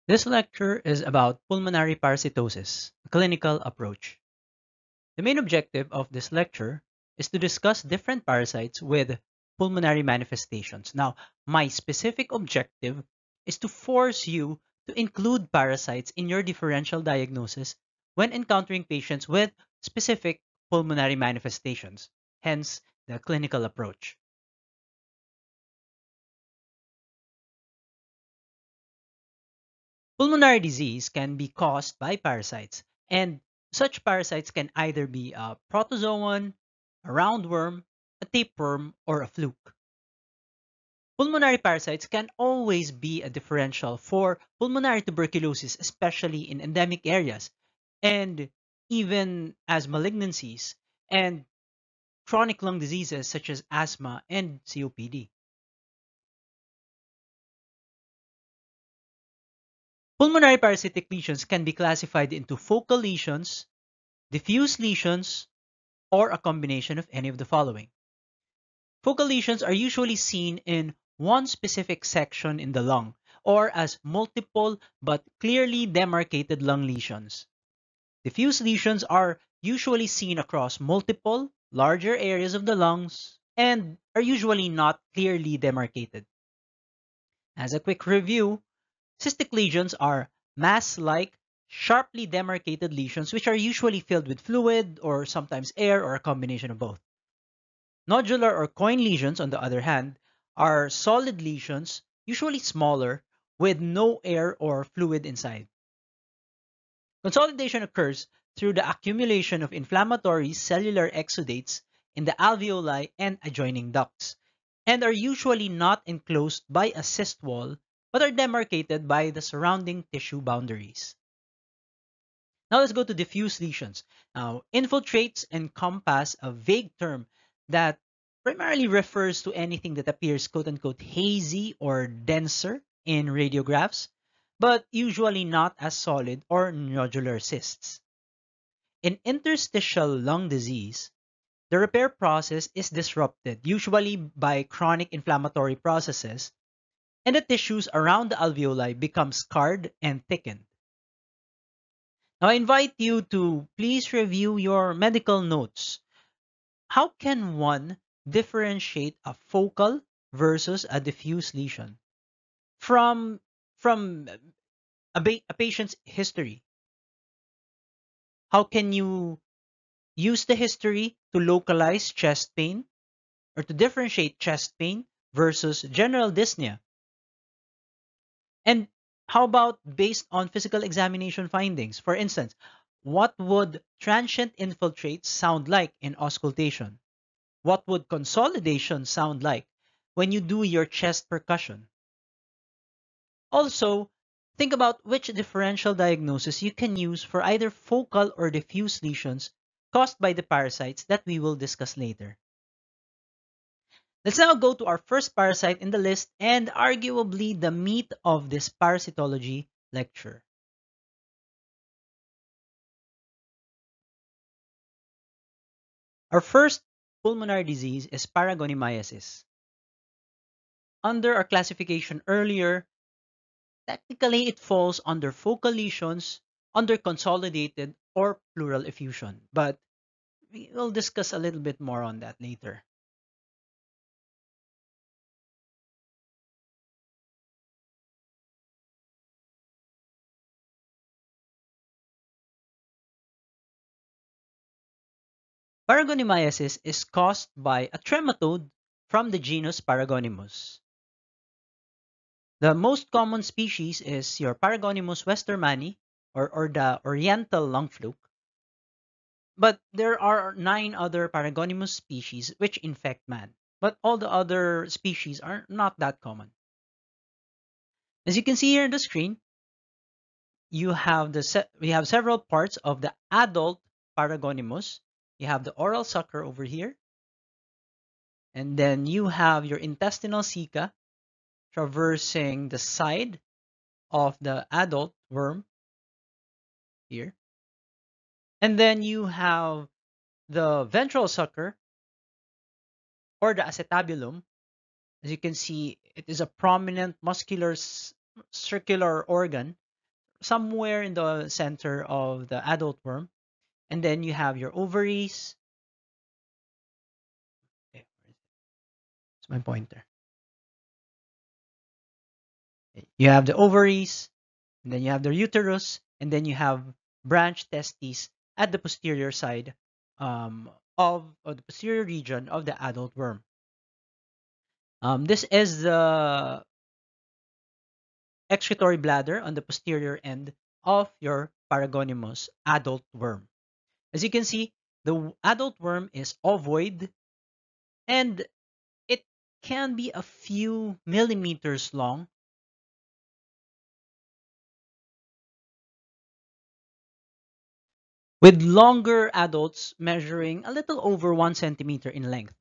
This lecture is about pulmonary parasitosis, a clinical approach. The main objective of this lecture is to discuss different parasites with pulmonary manifestations. Now, my specific objective is to force you to include parasites in your differential diagnosis when encountering patients with specific pulmonary manifestations, hence the clinical approach. Pulmonary disease can be caused by parasites, and such parasites can either be a protozoan, a roundworm, a tapeworm, or a fluke. Pulmonary parasites can always be a differential for pulmonary tuberculosis, especially in endemic areas, and even as malignancies and chronic lung diseases such as asthma and COPD. Pulmonary parasitic lesions can be classified into focal lesions, diffuse lesions, or a combination of any of the following. Focal lesions are usually seen in one specific section in the lung or as multiple but clearly demarcated lung lesions. Diffuse lesions are usually seen across multiple, larger areas of the lungs and are usually not clearly demarcated. As a quick review, cystic lesions are mass-like, sharply demarcated lesions which are usually filled with fluid or sometimes air or a combination of both. Nodular or coin lesions, on the other hand, are solid lesions, usually smaller, with no air or fluid inside. Consolidation occurs through the accumulation of inflammatory cellular exudates in the alveoli and adjoining ducts, and are usually not enclosed by a cyst wall, but are demarcated by the surrounding tissue boundaries. Now let's go to diffuse lesions. Now, infiltrates encompass a vague term that primarily refers to anything that appears quote-unquote hazy or denser in radiographs, but usually not as solid or nodular cysts. In interstitial lung disease, the repair process is disrupted, usually by chronic inflammatory processes, and the tissues around the alveoli become scarred and thickened. Now, I invite you to please review your medical notes. How can one differentiate a focal versus a diffuse lesion from from a patient's history? How can you use the history to localize chest pain or to differentiate chest pain versus general dyspnea? And how about based on physical examination findings? For instance, what would transient infiltrates sound like in auscultation? What would consolidation sound like when you do your chest percussion? Also, think about which differential diagnosis you can use for either focal or diffuse lesions caused by the parasites that we will discuss later. Let's now go to our first parasite in the list and arguably the meat of this parasitology lecture. Our first pulmonary disease is paragoniamiasis. Under our classification earlier, technically it falls under focal lesions, under consolidated or pleural effusion, but we will discuss a little bit more on that later. Paragoniamiasis is caused by a trematode from the genus Paragonimus. The most common species is your Paragonimus westermani or the oriental lung fluke. But there are 9 other Paragonimus species which infect man. But all the other species are not that common. As you can see here on the screen, we have several parts of the adult Paragonimus. You have the oral sucker over here, and then you have your intestinal ceca traversing the side of the adult worm here. And then you have the ventral sucker or the acetabulum. As you can see, it is a prominent muscular circular organ somewhere in the center of the adult worm. And then you have your ovaries. Okay, it's my pointer. You have the ovaries, and then you have the uterus, and then you have branched testes at the posterior side of the posterior region of the adult worm. This is the excretory bladder on the posterior end of your Paragonimus adult worm. As you can see, the adult worm is ovoid and it can be a few millimeters long, with longer adults measuring a little over 1 centimeter in length.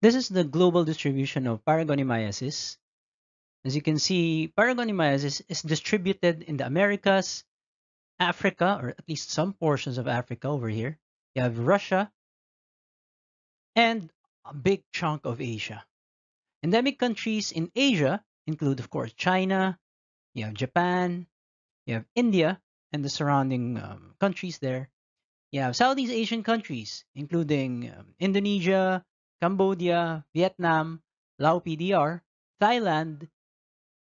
This is the global distribution of Paragonimayasis. As you can see, Paragonimayasis is distributed in the Americas, Africa, or at least some portions of Africa over here. You have Russia, and a big chunk of Asia. Endemic countries in Asia include, of course, China, you have Japan, you have India, and the surrounding countries there. You have Southeast Asian countries, including Indonesia, Cambodia, Vietnam, Laos PDR, Thailand,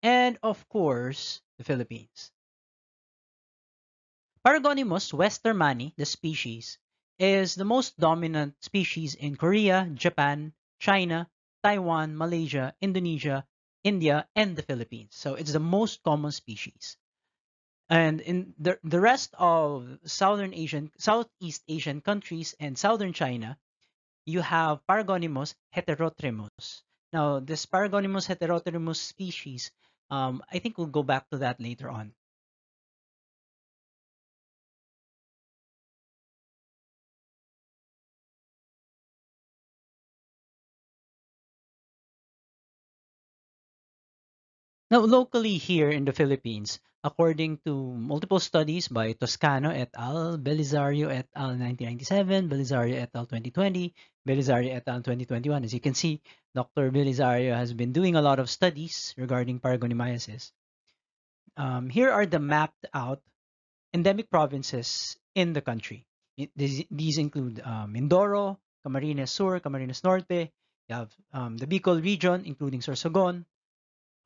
and of course, the Philippines. Paragonimus westermani, the species, is the most dominant species in Korea, Japan, China, Taiwan, Malaysia, Indonesia, India, and the Philippines. So it's the most common species. And in the rest of Southeast Asian countries and Southern China, you have Paragonimus heterotremus. Now, this Paragonimus heterotremus species, I think we'll go back to that later on. Now, locally here in the Philippines, according to multiple studies by Toscano et al., Belisario et al. 1997, Belisario et al. 2020, Belisario et al. 2021, as you can see, Dr. Belisario has been doing a lot of studies regarding Paragonimayasis. Here are the mapped out endemic provinces in the country. These include Mindoro, Camarines Sur, Camarines Norte. You have the Bicol region, including Sorsogon,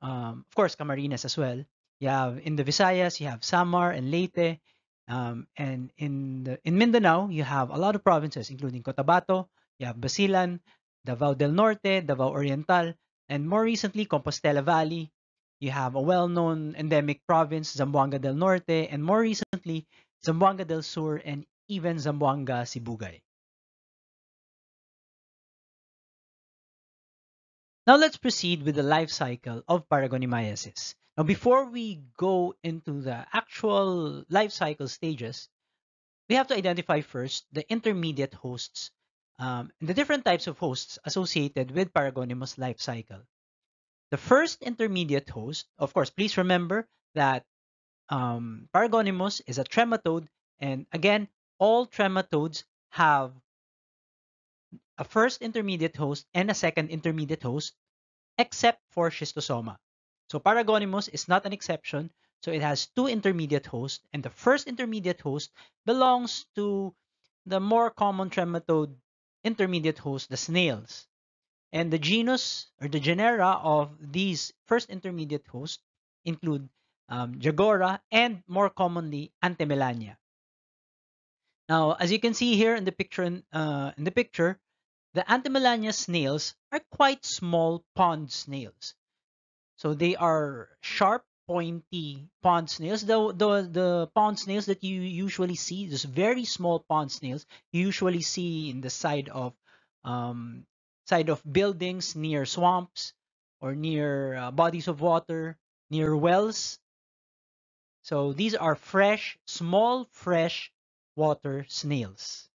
of course, Camarines as well. You have in the Visayas, you have Samar and Leyte, and in Mindanao, you have a lot of provinces, including Cotabato. You have Basilan, Davao del Norte, Davao Oriental, and more recently, Compostela Valley. You have a well-known endemic province, Zamboanga del Norte, and more recently, Zamboanga del Sur, and even Zamboanga Sibugay. Now let's proceed with the life cycle of Paragonimayasis. Now before we go into the actual life cycle stages, we have to identify first the intermediate hosts and the different types of hosts associated with Paragonimus life cycle. The first intermediate host, of course, please remember that Paragonimus is a trematode, and again, all trematodes have a first intermediate host and a second intermediate host, except for Schistosoma. So Paragonimus is not an exception. So it has two intermediate hosts, and the first intermediate host belongs to the more common trematode intermediate host, the snails. And the genus or the genera of these first intermediate hosts include Jagora and more commonly Antimelania. Now, as you can see here in the picture, the Antimelania snails are quite small pond snails. So they are sharp, pointy pond snails. The pond snails that you usually see, those very small pond snails, you usually see in the side of buildings near swamps or near bodies of water, near wells. So these are small fresh water snails.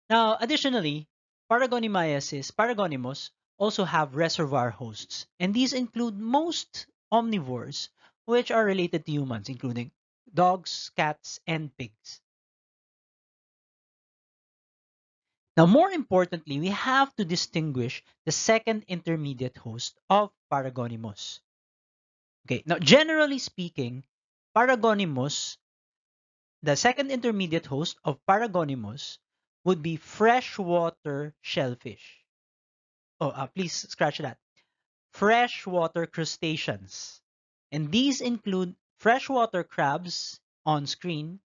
Now, additionally, Paragonimus also have reservoir hosts, and these include most omnivores, which are related to humans, including dogs, cats, and pigs. Now, more importantly, we have to distinguish the second intermediate host of Paragonimus. Okay, now generally speaking, Paragonimus, the second intermediate host of Paragonimus would be freshwater shellfish. Oh, please scratch that. Freshwater crustaceans. And these include freshwater crabs on screen,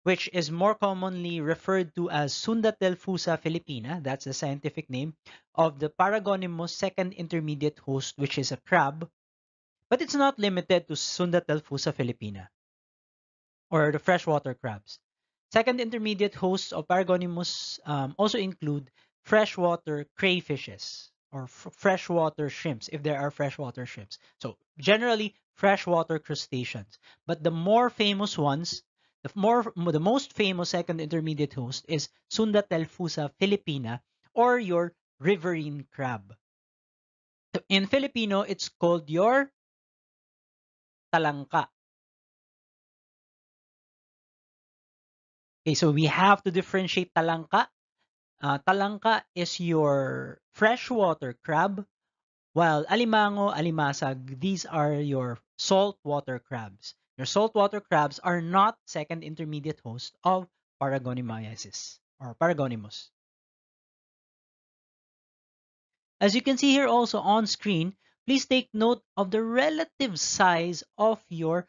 which is more commonly referred to as Sundatelfusa philippina. That's the scientific name of the Paragonimus second intermediate host, which is a crab. But it's not limited to Sundatelfusa philippina or the freshwater crabs. Second intermediate hosts of Paragonimus also include freshwater crayfishes or freshwater shrimps, if there are freshwater shrimps. So generally freshwater crustaceans. But the more famous ones, the most famous second intermediate host is Sundatelfusa philippina, or your riverine crab. In Filipino, it's called your talangka. Okay, so we have to differentiate talangka. Talangka is your freshwater crab, while alimango, alimasag, these are your saltwater crabs. Your saltwater crabs are not second intermediate host of Paragonimaeacis or Paragonimus. As you can see here also on screen, please take note of the relative size of your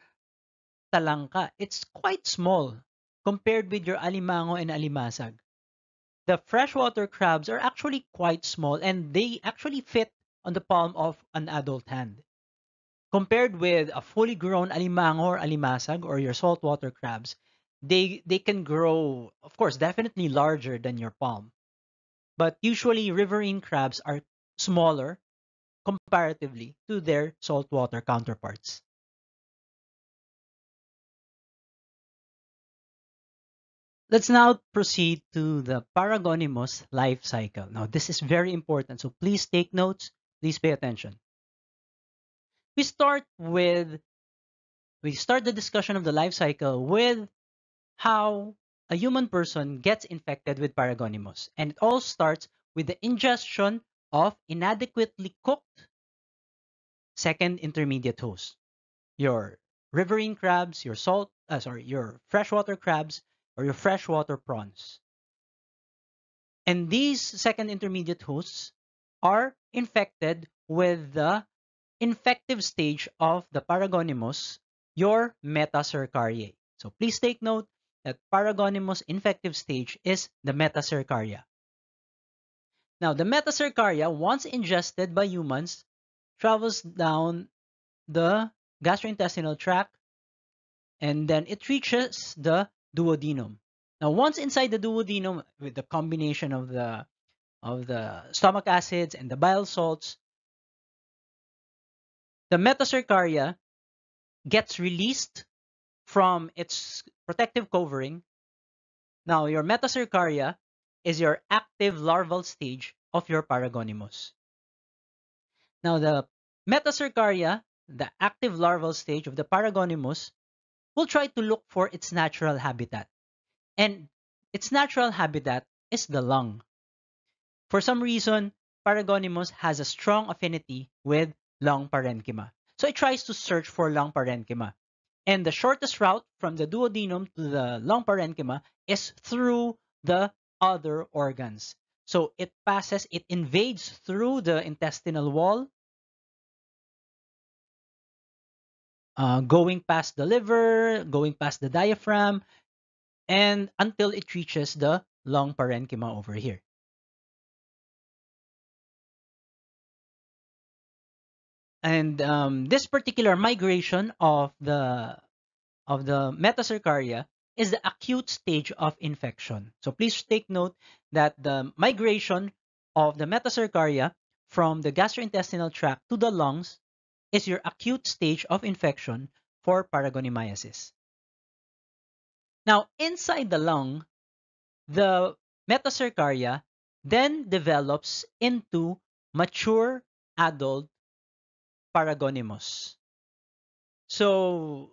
talangka. It's quite small compared with your alimango and alimasag. The freshwater crabs are actually quite small and they actually fit on the palm of an adult hand. Compared with a fully grown alimango or alimasag or your saltwater crabs, they can grow, of course, definitely larger than your palm. But usually riverine crabs are smaller comparatively to their saltwater counterparts. Let's now proceed to the Paragonimus life cycle. Now, this is very important, so please take notes, please pay attention. We start the discussion of the life cycle with how a human person gets infected with Paragonimus. And it all starts with the ingestion of inadequately cooked second intermediate host. Your riverine crabs, your freshwater crabs, or your freshwater prawns. And these second intermediate hosts are infected with the infective stage of the Paragonimus, your Metacercariae. So please take note that Paragonimus infective stage is the Metacercaria. Now, the Metacercaria, once ingested by humans, travels down the gastrointestinal tract and then it reaches the duodenum. Now, once inside the duodenum, with the combination of the stomach acids and the bile salts, the Metacercaria gets released from its protective covering. Now, your Metacercaria is your active larval stage of your Paragonimus. Now, the Metacercaria, the active larval stage of the Paragonimus, will try to look for its natural habitat. And its natural habitat is the lung. For some reason, Paragonimus has a strong affinity with lung parenchyma. So it tries to search for lung parenchyma. And the shortest route from the duodenum to the lung parenchyma is through the other organs. So it invades through the intestinal wall, going past the liver, going past the diaphragm, and until it reaches the lung parenchyma over here. And this particular migration of the Metacercaria is the acute stage of infection. So please take note that the migration of the Metacercaria from the gastrointestinal tract to the lungs is your acute stage of infection for Paragonimaeacis. Now, inside the lung, the Metacercaria then develops into mature adult Paragonimus. So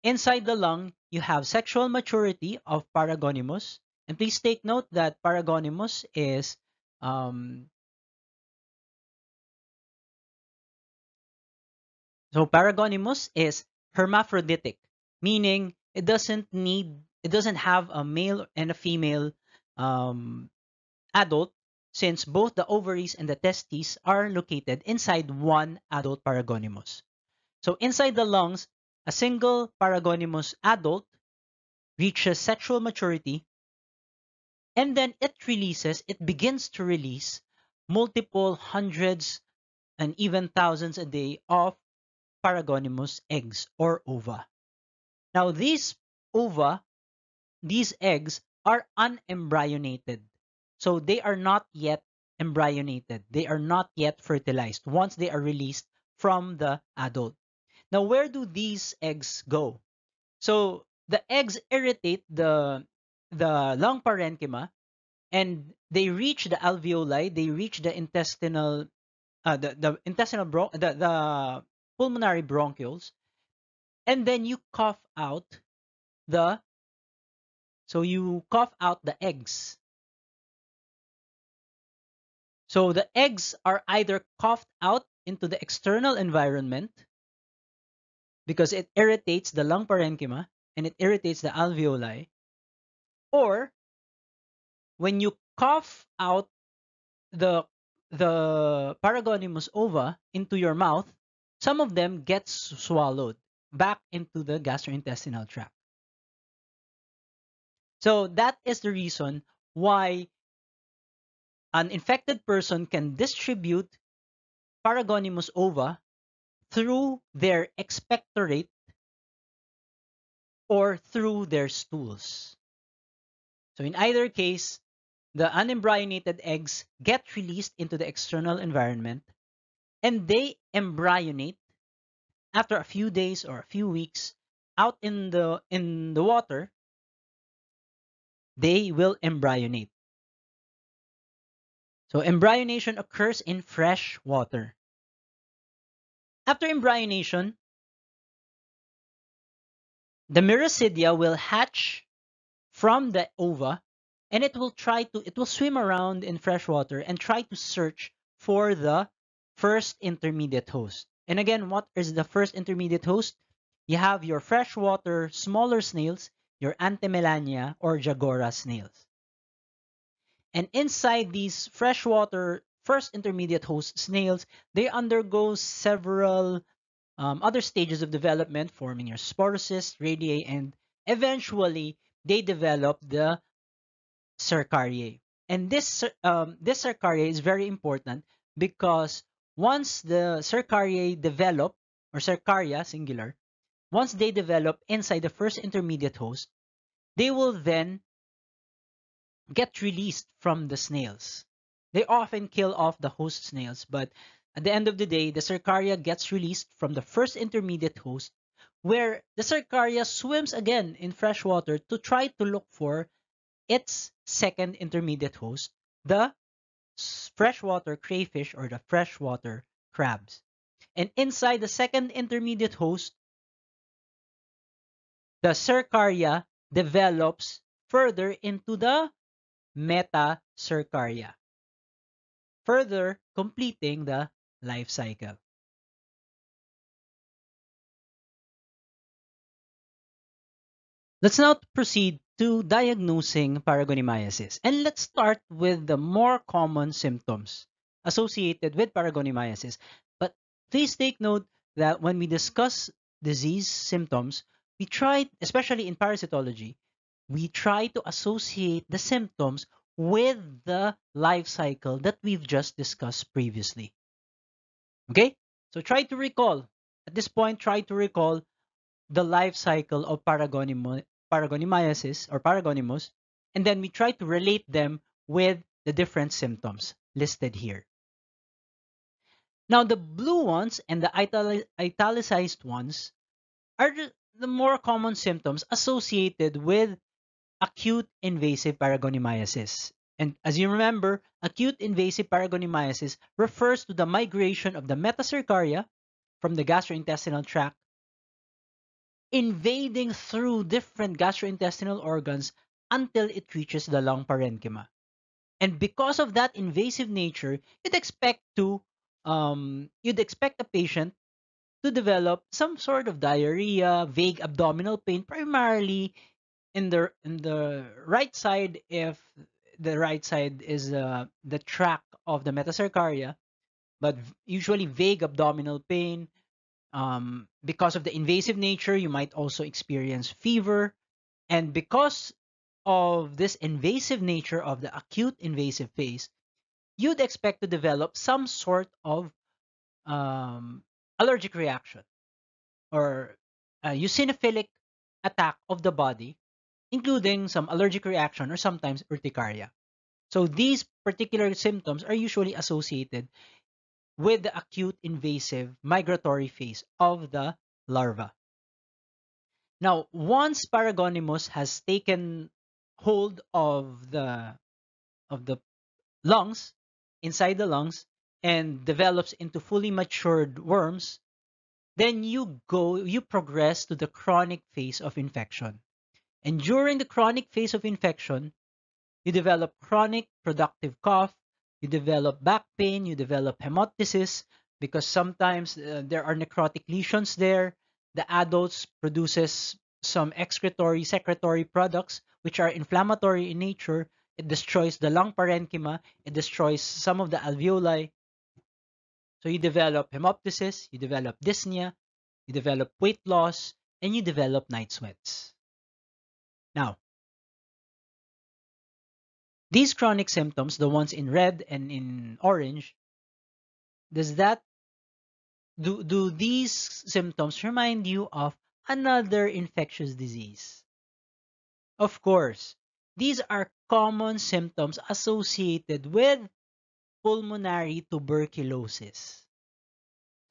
inside the lung, you have sexual maturity of Paragonimus, And please take note that Paragonimus is um, Paragonimus is hermaphroditic, meaning it doesn't have a male and a female um, adult, since both the ovaries and the testes are located inside one adult Paragonimus. So inside the lungs, a single Paragonimus adult reaches sexual maturity, and then it begins to release multiple hundreds and even thousands a day of Paragonimus eggs or ova. Now, ova, these eggs are unembryonated. So they are not yet embryonated. They are not yet fertilized once they are released from the adult. Now, where do these eggs go? So the eggs irritate the lung parenchyma, and they reach the alveoli, they reach the the pulmonary bronchioles, and then the you cough out the eggs. So the eggs are either coughed out into the external environment because it irritates the lung parenchyma and it irritates the alveoli, or when you cough out the Paragonimus ova into your mouth, some of them gets swallowed back into the gastrointestinal tract. So that is the reason why an infected person can distribute Paragonimus ova through their expectorate or through their stools. So in either case, the unembryonated eggs get released into the external environment, and they embryonate after a few days or a few weeks out in the water. They will embryonate. So embryonation occurs in fresh water. After embryonation, the Miracidia will hatch from the ova, and it will swim around in fresh water and try to search for the first intermediate host. And again, what is the first intermediate host? You have your freshwater smaller snails, your Antimelania or Jagora snails. And inside these freshwater first intermediate host snails, they undergo several other stages of development, forming your sporocysts, radii, and eventually they develop the cercariae. And this cercariae is very important because once the cercariae develop, or cercaria singular, once they develop inside the first intermediate host, they will then get released from the snails. They often kill off the host snails, but at the end of the day, the cercaria gets released from the first intermediate host, where the cercaria swims again in fresh water to try to look for its second intermediate host, the freshwater crayfish or the freshwater crabs. And inside the second intermediate host, the cercaria develops further into the metacercaria, further completing the life cycle. Let's now proceed to diagnosing paragonimiasis. And let's start with the more common symptoms associated with paragonimiasis. But please take note that when we discuss disease symptoms, we try, especially in parasitology, we try to associate the symptoms with the life cycle that we've just discussed previously. Okay? So try to recall, at this point, try to recall the life cycle of paragonimiasis or paragonimus, and then we try to relate them with the different symptoms listed here. Now, the blue ones and the italicized ones are the more common symptoms associated with acute invasive paragonimiasis. And as you remember, acute invasive paragonimiasis refers to the migration of the metacercaria from the gastrointestinal tract, invading through different gastrointestinal organs until it reaches the lung parenchyma. And because of that invasive nature, you'd expect a patient to develop some sort of diarrhea, vague abdominal pain, primarily in the right side, if the right side is the tract of the metacardia, but usually vague abdominal pain. Because of the invasive nature, you might also experience fever, and because of this invasive nature of the acute invasive phase, you'd expect to develop some sort of um, allergic reaction or a eosinophilic attack of the body, including some allergic reaction or sometimes urticaria. So these particular symptoms are usually associated with the acute invasive migratory phase of the larva. Now, once Paragonimus has taken hold of the lungs, inside the lungs, and develops into fully matured worms, then you progress to the chronic phase of infection. And during the chronic phase of infection, you develop chronic productive cough, you develop back pain, you develop hemoptysis because sometimes there are necrotic lesions there. The adults produces some excretory, secretory products which are inflammatory in nature. It destroys the lung parenchyma, it destroys some of the alveoli. So you develop hemoptysis, you develop dyspnea, you develop weight loss, and you develop night sweats. Now, these chronic symptoms, the ones in red and in orange, does that do these symptoms remind you of another infectious disease? Of course, these are common symptoms associated with pulmonary tuberculosis.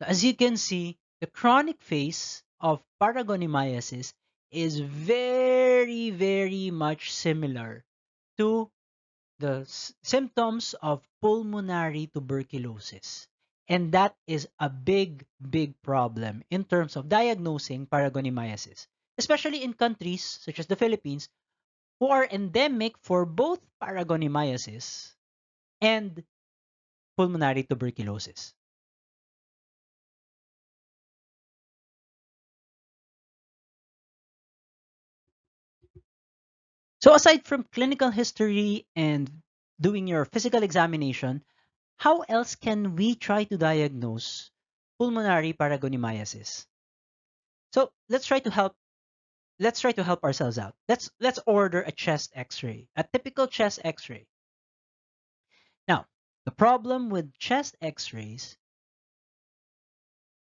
As you can see, the chronic phase of paragoniamiasis is very, very much similar to the symptoms of pulmonary tuberculosis. And that is a big, big problem in terms of diagnosing paragoniamiasis, especially in countries such as the Philippines, who are endemic for both paragoniamiasis and pulmonary tuberculosis. So aside from clinical history and doing your physical examination, how else can we try to diagnose pulmonary paragoniamiasis? So let's try to help ourselves out. Let's order a chest x-ray, a typical chest x-ray. Now, the problem with chest x-rays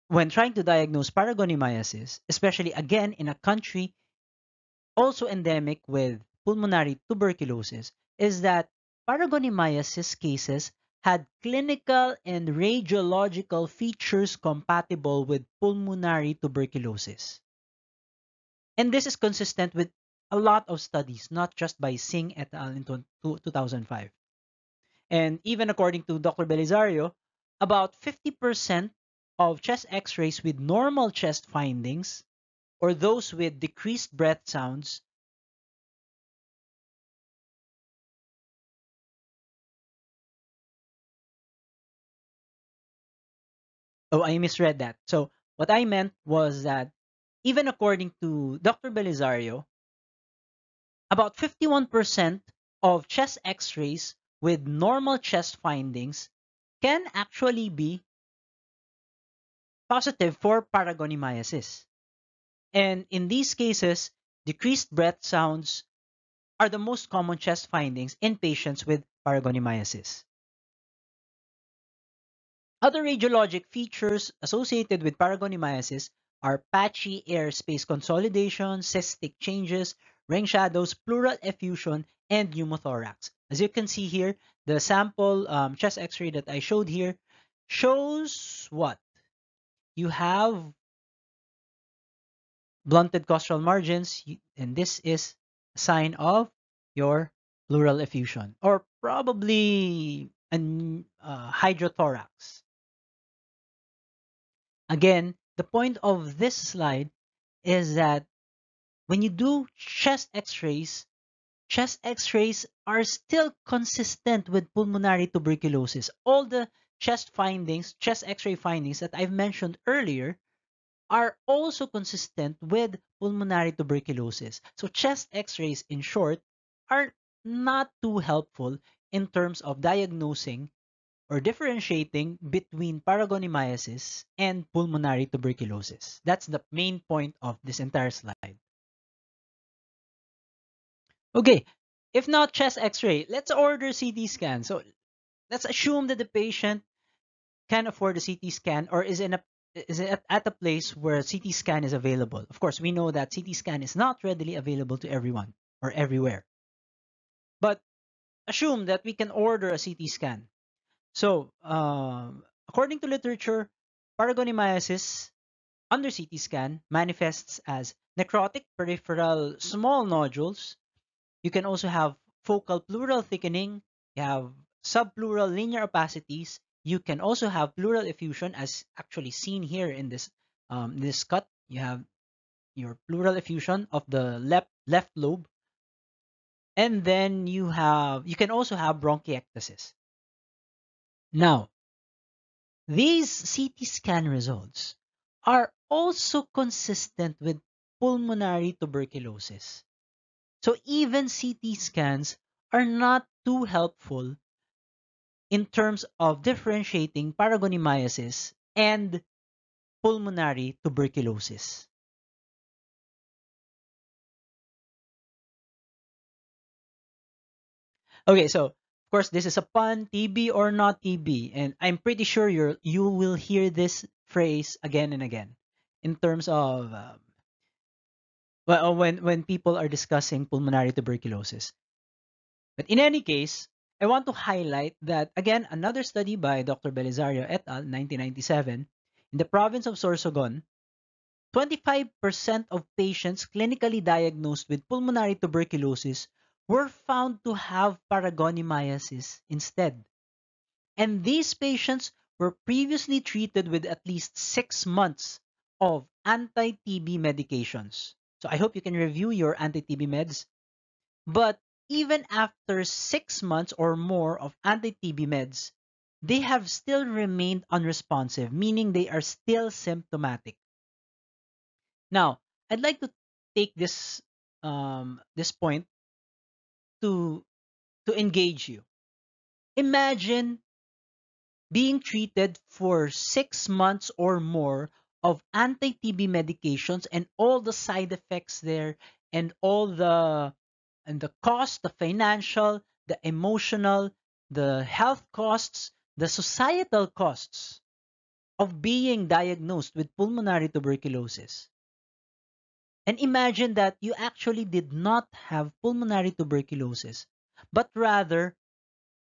when trying to diagnose paragoniamiasis, especially again in a country also endemic with pulmonary tuberculosis, is that paragoniamiasis cases had clinical and radiological features compatible with pulmonary tuberculosis. And this is consistent with a lot of studies, not just by Singh et al. In 2005. And even according to Dr. Belisario, about 50% of chest x-rays with normal chest findings or those with decreased breath sounds. Oh, I misread that. So what I meant was that even according to Dr. Belisario, about 51% of chest x-rays with normal chest findings can actually be positive for paragoniamiasis. And in these cases, decreased breath sounds are the most common chest findings in patients with paragoniamiasis. Other radiologic features associated with paragoniamiasis are patchy airspace consolidation, cystic changes, ring shadows, pleural effusion, and pneumothorax. As you can see here, the sample chest x-ray that I showed here shows what? You have blunted costral margins, and this is a sign of your pleural effusion, or probably an hydrothorax. Again, the point of this slide is that when you do chest x-rays, chest x-rays are still consistent with pulmonary tuberculosis. All the chest x-ray findings that I've mentioned earlier are also consistent with pulmonary tuberculosis. So chest x-rays, in short, are not too helpful in terms of diagnosing or differentiating between paragoniomyces and pulmonary tuberculosis. That's the main point of this entire slide. Okay, if not chest x-ray, let's order CT scan. So let's assume that the patient can afford a CT scan or is at a place where CT scan is available. Of course, we know that CT scan is not readily available to everyone or everywhere. But assume that we can order a CT scan. So, according to literature, paragoniomyces under CT scan manifests as necrotic peripheral small nodules. You can also have focal pleural thickening. You have subpleural linear opacities. You can also have pleural effusion, as actually seen here in this cut. You have your pleural effusion of the left lobe, and then you can also have bronchiectasis. Now, these CT scan results are also consistent with pulmonary tuberculosis. So even CT scans are not too helpful in terms of differentiating paragoniomyces and pulmonary tuberculosis. Okay, so of course this is a pun, TB or not TB, and I'm pretty sure you will hear this phrase again and again in terms of when people are discussing pulmonary tuberculosis. But in any case, I want to highlight that, again, another study by Dr. Belisario et al. 1997, in the province of Sorsogon, 25% of patients clinically diagnosed with pulmonary tuberculosis were found to have paragoniomyces instead. And these patients were previously treated with at least 6 months of anti-TB medications. So I hope you can review your anti-TB meds. But even after 6 months or more of anti-TB meds, they have still remained unresponsive, meaning they are still symptomatic. Now, I'd like to take this point to engage you. Imagine being treated for 6 months or more of anti-TB medications and all the side effects there and the cost, the financial, the emotional, the health costs, the societal costs of being diagnosed with pulmonary tuberculosis. And imagine that you actually did not have pulmonary tuberculosis, but rather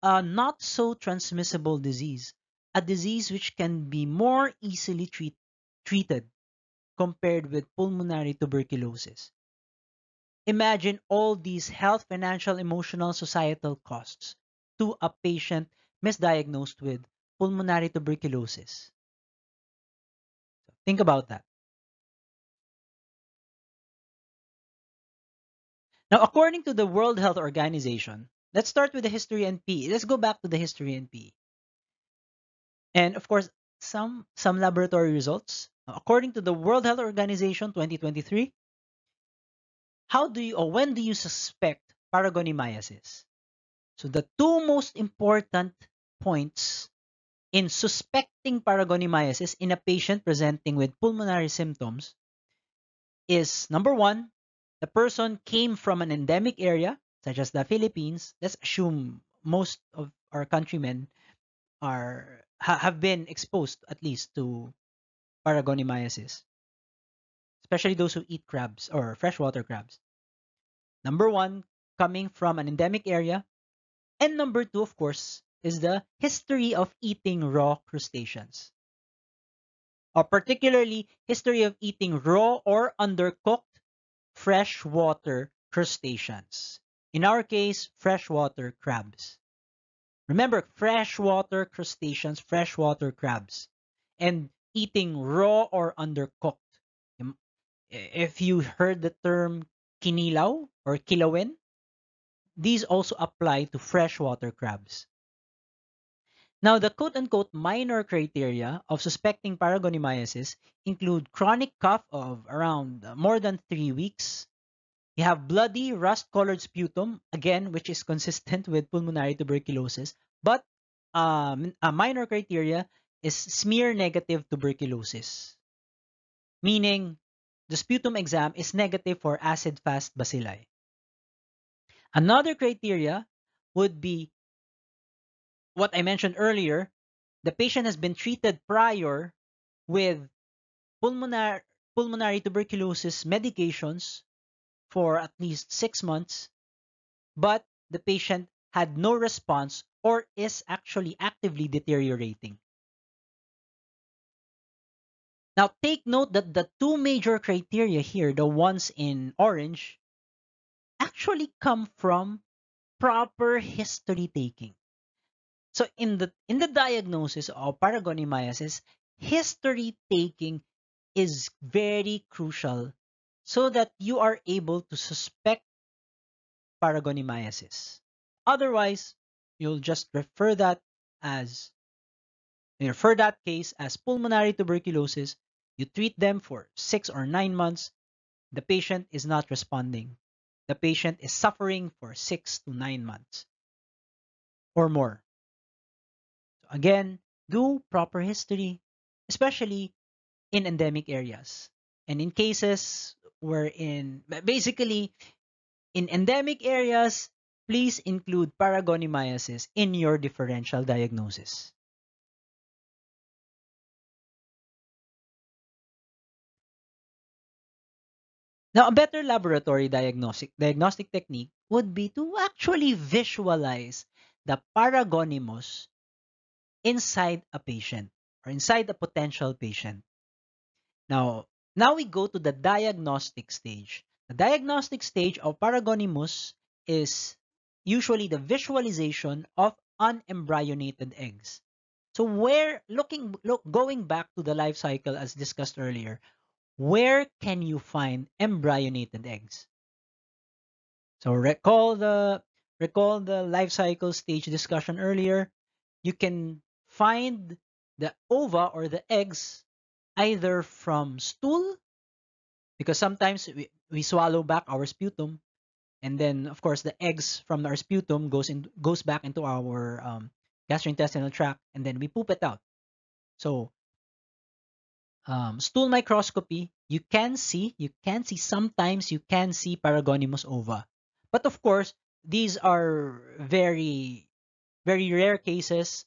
a not so transmissible disease, a disease which can be more easily treated compared with pulmonary tuberculosis. Imagine all these health, financial, emotional, societal costs to a patient misdiagnosed with pulmonary tuberculosis. Think about that. Now, according to the World Health Organization, let's start with the history and PE. Let's go back to the history and PE. And of course, some laboratory results. According to the World Health Organization 2023, when do you suspect paragoniomyces? So the two most important points in suspecting paragoniomyces in a patient presenting with pulmonary symptoms is, number one, the person came from an endemic area, such as the Philippines. Let's assume most of our countrymen have been exposed at least to paragoniomyces, especially those who eat crabs or freshwater crabs. Number one, coming from an endemic area. And number two, of course, is the history of eating raw crustaceans. Particularly, history of eating raw or undercooked freshwater crustaceans. In our case, freshwater crabs. Remember, freshwater crustaceans, freshwater crabs. And eating raw or undercooked. If you heard the term kinilaw or kilawin, these also apply to freshwater crabs. Now, the quote-unquote minor criteria of suspecting paragoniomyces include chronic cough of around more than 3 weeks. You have bloody, rust-colored sputum, again, which is consistent with pulmonary tuberculosis. But a minor criteria is smear-negative tuberculosis, meaning the sputum exam is negative for acid-fast bacilli. Another criteria would be what I mentioned earlier. The patient has been treated prior with pulmonary tuberculosis medications for at least 6 months, but the patient had no response or is actually actively deteriorating. Now, take note that the two major criteria here, the ones in orange, actually come from proper history taking. So in the diagnosis of paragoniomyces, history taking is very crucial so that you are able to suspect paragoniomyces. Otherwise, you'll just refer that case as pulmonary tuberculosis. You treat them for 6 or 9 months. The patient is not responding. The patient is suffering for 6 to 9 months or more. So again, do proper history, especially in endemic areas. And in cases basically in endemic areas, please include paragoniomyces in your differential diagnosis. Now, a better laboratory diagnostic technique would be to actually visualize the paragonimus inside a patient or inside a potential patient. Now we go to the diagnostic stage. The diagnostic stage of paragonimus is usually the visualization of unembryonated eggs. So going back to the life cycle as discussed earlier, where can you find embryonated eggs? So recall the life cycle stage discussion earlier. You can find the ova or the eggs either from stool, because sometimes we swallow back our sputum, and then of course the eggs from our sputum goes back into our gastrointestinal tract, and then we poop it out. So stool microscopy, sometimes you can see paragonimus ova. But of course, these are very, very rare cases.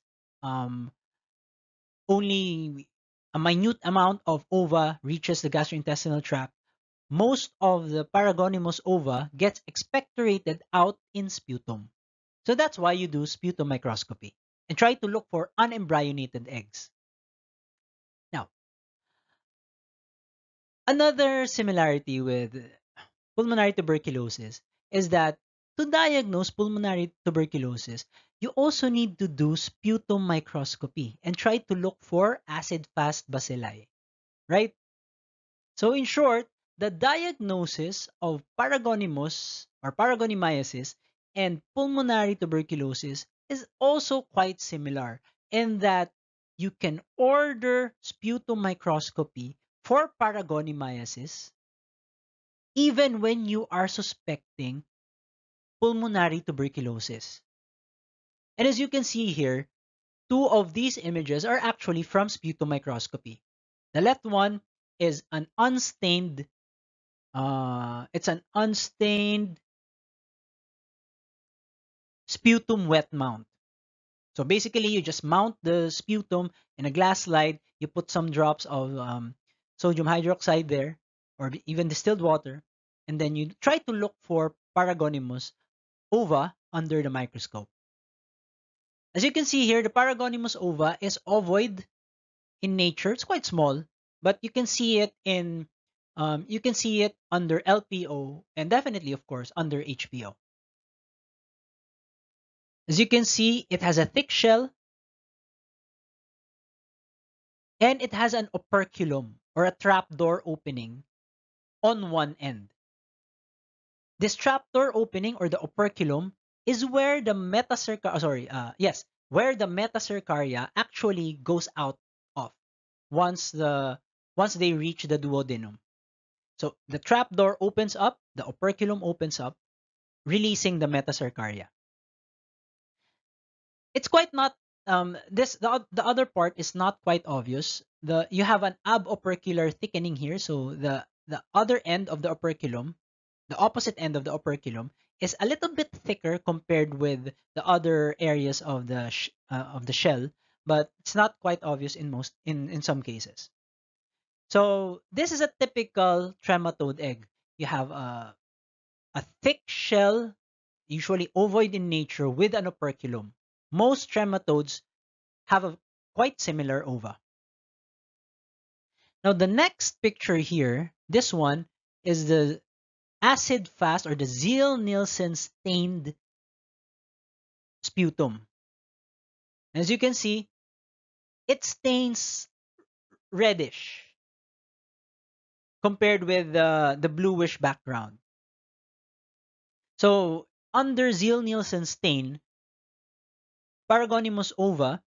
Only a minute amount of ova reaches the gastrointestinal tract. Most of the paragonimus ova gets expectorated out in sputum. So that's why you do sputum microscopy and try to look for unembryonated eggs. Now, another similarity with pulmonary tuberculosis is that to diagnose pulmonary tuberculosis, you also need to do sputum microscopy and try to look for acid-fast bacilli, right? So in short, the diagnosis of paragonimus or paragoniomyces and pulmonary tuberculosis is also quite similar in that you can order sputum microscopy for paragoniomyces even when you are suspecting pulmonary tuberculosis. And as you can see here, two of these images are actually from sputum microscopy. The left one is an unstained sputum wet mount. So basically, you just mount the sputum in a glass slide. You put some drops of sodium hydroxide there, or even distilled water, and then you try to look for paragonimus ova under the microscope. As you can see here, the paragonimus ova is ovoid in nature. It's quite small, but you can see it under LPO and definitely, of course, under HPO. As you can see, it has a thick shell and it has an operculum or a trapdoor opening on one end. This trapdoor opening or the operculum is where the where the metacercaria actually goes out of once they reach the duodenum. So the trapdoor opens up, the operculum opens up, releasing the metacercaria. It's quite not the other part is not quite obvious. You have an abopercular thickening here, so the other end of the operculum, the opposite end of the operculum, is a little bit thicker compared with the other areas of the shell, but it's not quite obvious in some cases. So this is a typical trematode egg. You have a thick shell, usually ovoid in nature, with an operculum. Most trematodes have a quite similar ova. Now the next picture here, this one is the acid fast or the Ziehl-Neelsen stained sputum. As you can see, it stains reddish compared with the bluish background. So under Ziehl-Neelsen stain, Paragonimus ova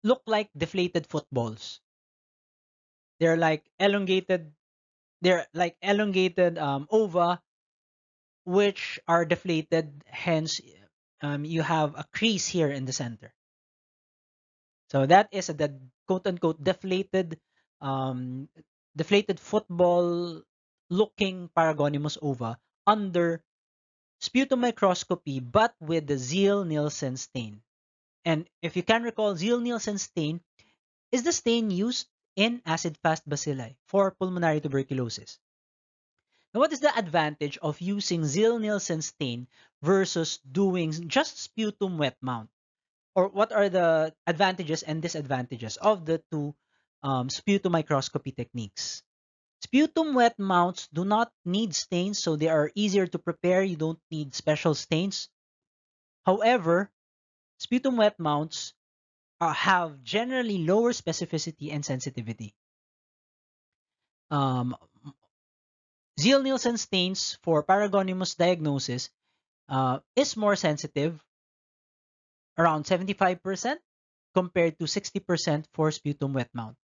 look like deflated footballs. They're like elongated. They're like elongated ova, which are deflated. Hence, you have a crease here in the center. So that is the quote unquote um, deflated football looking Paragonimus ova under sputum microscopy, but with the Ziehl-Neelsen stain. And if you can recall, Ziehl-Neelsen stain is the stain used in acid-fast bacilli for pulmonary tuberculosis. Now, what is the advantage of using Ziehl-Neelsen stain versus doing just sputum wet mount? Or what are the advantages and disadvantages of the two sputum microscopy techniques? Sputum wet mounts do not need stains, so they are easier to prepare. You don't need special stains. However, sputum wet mounts have generally lower specificity and sensitivity. Um, Ziehl-Neelsen stains for Paragonimus diagnosis is more sensitive, around 75% compared to 60% for sputum wet mount.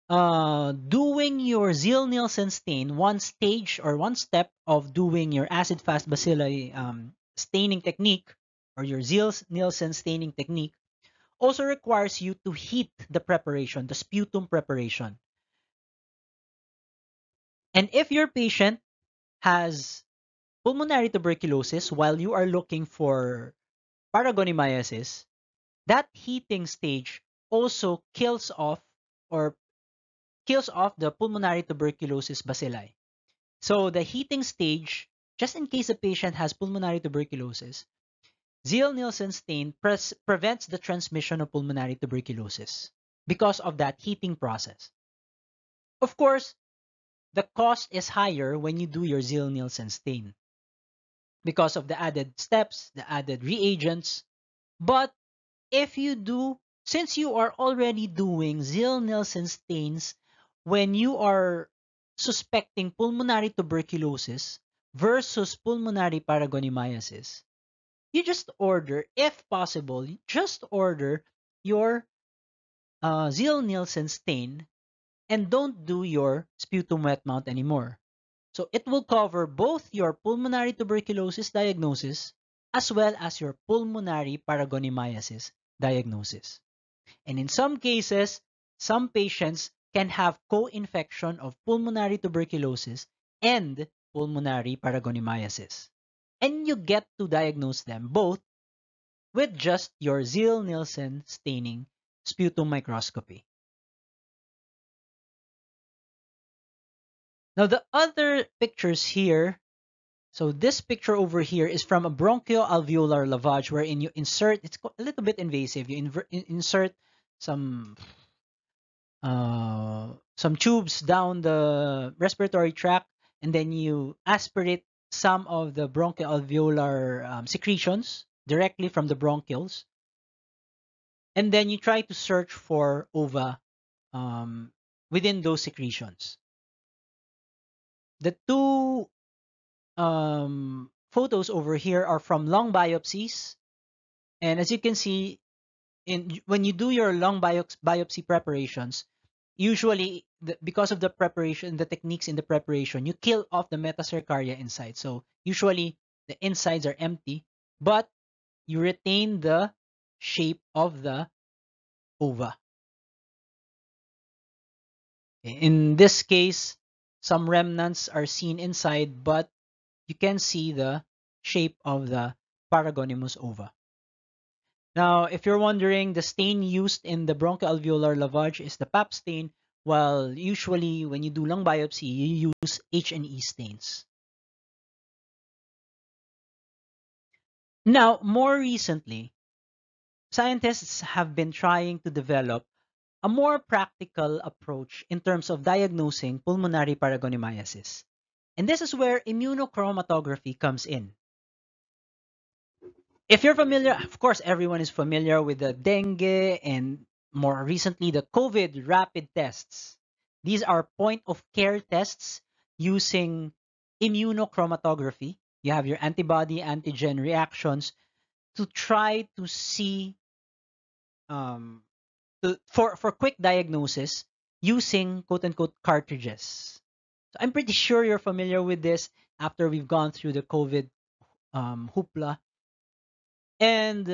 Doing your Ziehl-Neelsen stain, one stage or one step of doing your acid-fast bacilli staining technique or your Ziehl-Neelsen staining technique also requires you to heat the preparation, the sputum preparation. And if your patient has pulmonary tuberculosis while you are looking for paragoniasis, that heating stage also kills off the pulmonary tuberculosis bacilli. So the heating stage, just in case a patient has pulmonary tuberculosis, Ziehl-Neelsen stain prevents the transmission of pulmonary tuberculosis because of that heating process. Of course, the cost is higher when you do your Ziehl-Neelsen stain because of the added steps, the added reagents. But if you do, since you are already doing Ziehl-Neelsen stains when you are suspecting pulmonary tuberculosis versus pulmonary paragoniasis, you just order, if possible, just order your Ziehl-Neelsen stain and don't do your sputum wet mount anymore. So it will cover both your pulmonary tuberculosis diagnosis as well as your pulmonary paragoniasis diagnosis. And in some cases, some patients can have co-infection of pulmonary tuberculosis and pulmonary paragoniasis. And you get to diagnose them both with just your Ziehl-Neelsen staining sputum microscopy. Now the other pictures here, so this picture over here is from a bronchoalveolar lavage wherein you insert, it's a little bit invasive, you insert some tubes down the respiratory tract and then you aspirate some of the bronchoalveolar secretions directly from the bronchioles. And then you try to search for ova within those secretions. The two photos over here are from lung biopsies, and as you can see, when you do your lung biopsy preparations, usually because of the preparation, the techniques in the preparation, you kill off the metacercaria inside. So usually the insides are empty, but you retain the shape of the ova. In this case, some remnants are seen inside, but you can see the shape of the Paragonimus ova. Now, if you're wondering, the stain used in the bronchoalveolar lavage is the PAP stain, while usually when you do lung biopsy, you use H&E stains. Now, more recently, scientists have been trying to develop a more practical approach in terms of diagnosing pulmonary paragangliomyositis. And this is where immunochromatography comes in. If you're familiar, of course, everyone is familiar with the dengue and more recently the COVID rapid tests. These are point of care tests using immunochromatography. You have your antibody antigen reactions to try to see um, for quick diagnosis using quote unquote cartridges. So I'm pretty sure you're familiar with this after we've gone through the COVID hoopla. And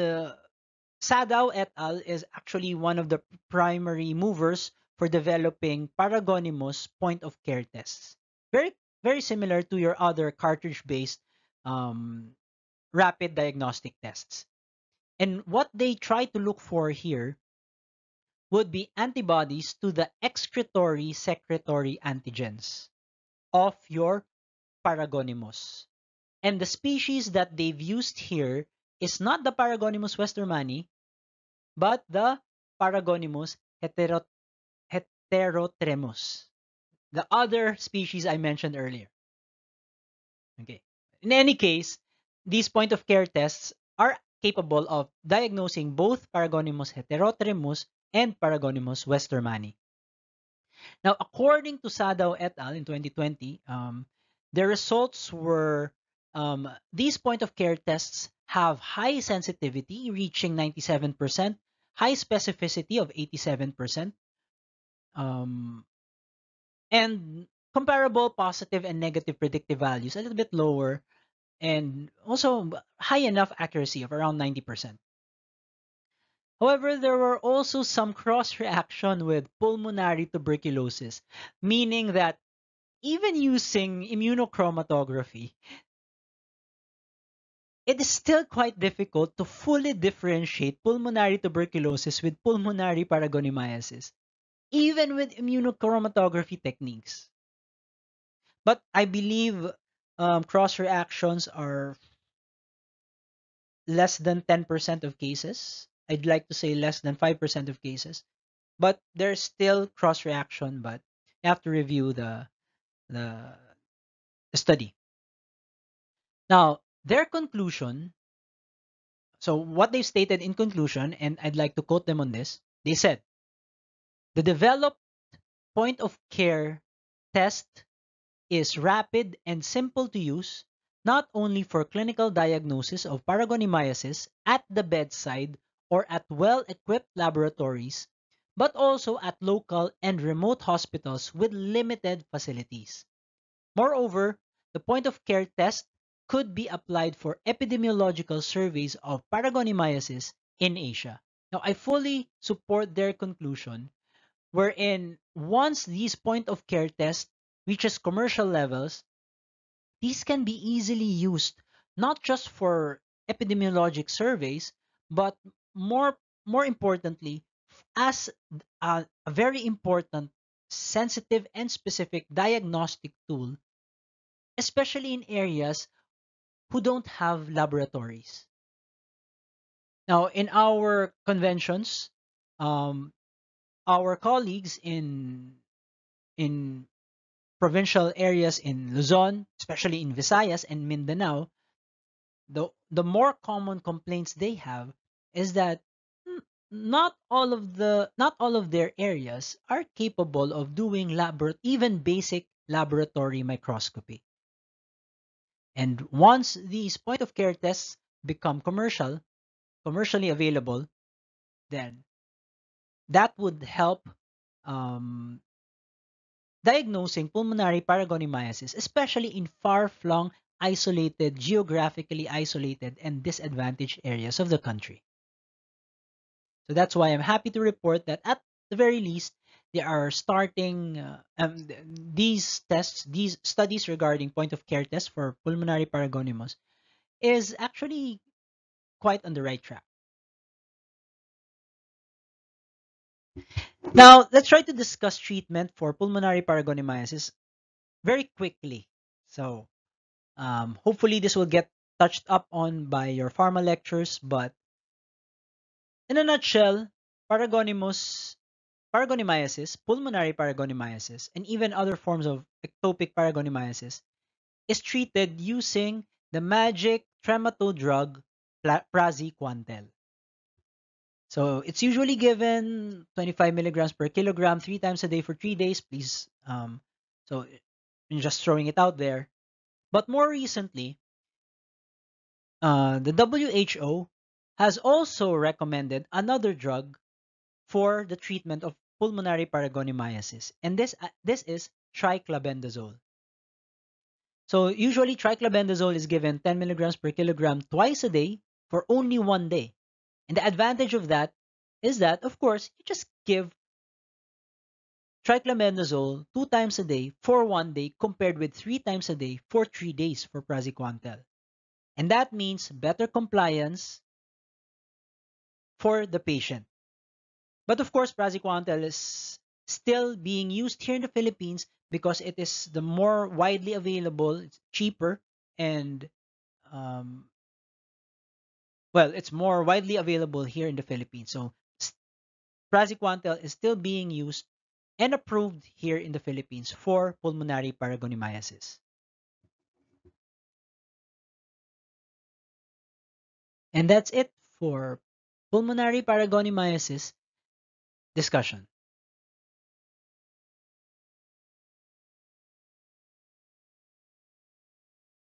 Sadao et al. Is actually one of the primary movers for developing Paragonimus point of care tests. Very, very similar to your other cartridge-based um, rapid diagnostic tests. And what they try to look for here would be antibodies to the excretory secretory antigens of your Paragonimus. And the species that they've used here is not the Paragonimus westermani, but the Paragonimus heterotremus, the other species I mentioned earlier. Okay. In any case, these point of care tests are capable of diagnosing both Paragonimus heterotremus and Paragonimus westermani. Now, according to Sadao et al. In 2020, the results were these point of care tests have high sensitivity, reaching 97%, high specificity of 87%, and comparable positive and negative predictive values, a little bit lower, and also high enough accuracy of around 90%. However, there were also some cross-reaction with pulmonary tuberculosis, meaning that even using immunochromatography, it is still quite difficult to fully differentiate pulmonary tuberculosis with pulmonary paragangliomyositis, even with immunochromatography techniques. But I believe cross reactions are less than 10% of cases. I'd like to say less than 5% of cases. But there's still cross reaction, but you have to review the study. Now, their conclusion, so what they stated in conclusion, and I'd like to quote them on this, they said, the developed point of care test is rapid and simple to use, not only for clinical diagnosis of paragangliomyositis at the bedside or at well-equipped laboratories, but also at local and remote hospitals with limited facilities. Moreover, the point of care test could be applied for epidemiological surveys of paragangliomyositis in Asia. Now, I fully support their conclusion wherein once these point of care tests reaches commercial levels, these can be easily used not just for epidemiologic surveys, but more more importantly, as a very important, sensitive, and specific diagnostic tool, especially in areas who don't have laboratories. Now, in our conventions, um, our colleagues in provincial areas in Luzon, especially in Visayas and Mindanao, the more common complaints they have is that not all of their areas are capable of doing even basic laboratory microscopy. And once these point-of-care tests become commercially available, then that would help um, diagnosing pulmonary paragangliomycosis, especially in far-flung, isolated, geographically isolated, and disadvantaged areas of the country. So that's why I'm happy to report that at the very least, they are starting these tests, these studies regarding point-of-care tests for pulmonary paragangliomas is actually quite on the right track. Now, let's try to discuss treatment for pulmonary paragangliomycosis very quickly. So, hopefully this will get touched up on by your pharma lectures, but in a nutshell, paragangliomycosis, pulmonary paragangliomycosis, and even other forms of ectopic paragangliomycosis is treated using the magic trematode drug praziquantel. So it's usually given 25 milligrams per kilogram 3 times a day for 3 days. Please, so I'm just throwing it out there. But more recently, the WHO has also recommended another drug for the treatment of pulmonary paragangliomycosis, and this is triclabendazole. So usually triclabendazole is given 10 milligrams per kilogram twice a day for only 1 day. And the advantage of that is that, of course, you just give triclabendazole 2 times a day for 1 day compared with 3 times a day for 3 days for praziquantel. And that means better compliance for the patient. But of course, praziquantel is still being used here in the Philippines because it is the more widely available, it's cheaper, and um, well, it's more widely available here in the Philippines. So praziquantel is still being used and approved here in the Philippines for pulmonary paragangliomycosis. And that's it for pulmonary paragangliomycosis discussion.